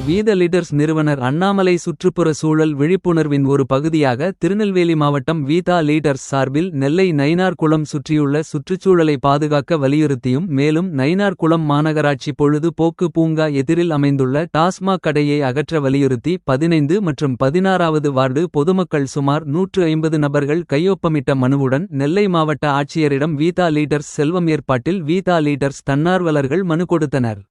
வீத லீடர்ஸ் நிறுவனர் அண்ணாமலை சுற்றுப்புற சூழல் விழிப்புணர்வின் ஒரு பகுதியாக திருநெல்வேலி மாவட்டம் வீதா லீடர்ஸ் சார்பில் நெல்லை நயினார் குளம் சுற்றியுள்ள சுற்றுச்சூழலை பாதுகாக்க வலியுறுத்தியும் மேலும் நயினார் குளம் மாநகராட்சி பொழுது போக்கு பூங்கா எதிரில் அமைந்துள்ள டாஸ்மாக் கடையை அகற்ற வலியுறுத்தி 15 மற்றும் 16வது வார்டு பொதுமக்கள் சுமார் 150 நபர்கள் கையொப்பமிட்ட மனுவுடன் நெல்லை மாவட்ட ஆட்சியரிடம் வீதா லீடர்ஸ் செல்வம் ஏற்பாட்டில் வீதா லீடர்ஸ் தன்னார்வலர்கள் மனு கொடுத்தனர்.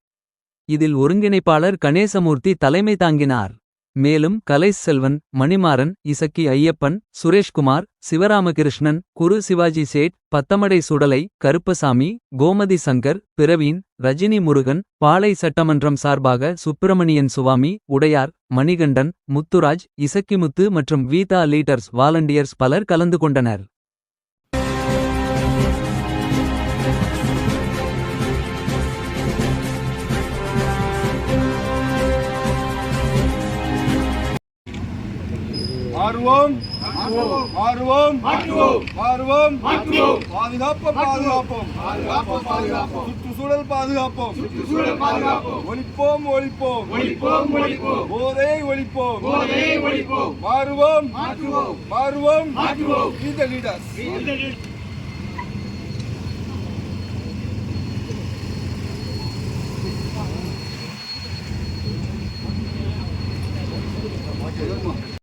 இதில் ஒருங்கிணைப்பாளர் கணேசமூர்த்தி தலைமை தாங்கினார். மேலும் கலைஸ் செல்வன், மணிமாறன், இசக்கி ஐயப்பன், சுரேஷ்குமார், சிவராமகிருஷ்ணன், குரு சிவாஜி சேட், பத்தமடை சுடலை, கருப்பசாமி, கோமதி சங்கர், பிரவீன், ரஜினி முருகன், பாளை சட்டமன்றம் சார்பாக சுப்பிரமணியன் சுவாமி, உடையார், மணிகண்டன், முத்துராஜ், இசக்கிமுத்து மற்றும் வீதா லீடர்ஸ் வாலண்டியர்ஸ் பலர் கலந்து கொண்டனர். மாறுவோம் மாறுவோம் மாறுவோம் பாதுகாப்போம் பாதுகாப்போம் சுற்றுச்சூழல் பாதுகாப்போம் ஒழிப்போம் ஒழிப்போம் போதை ஒழிப்போம் மாறுவோம் மாறுவோம் இந்த லீடர்ஸ்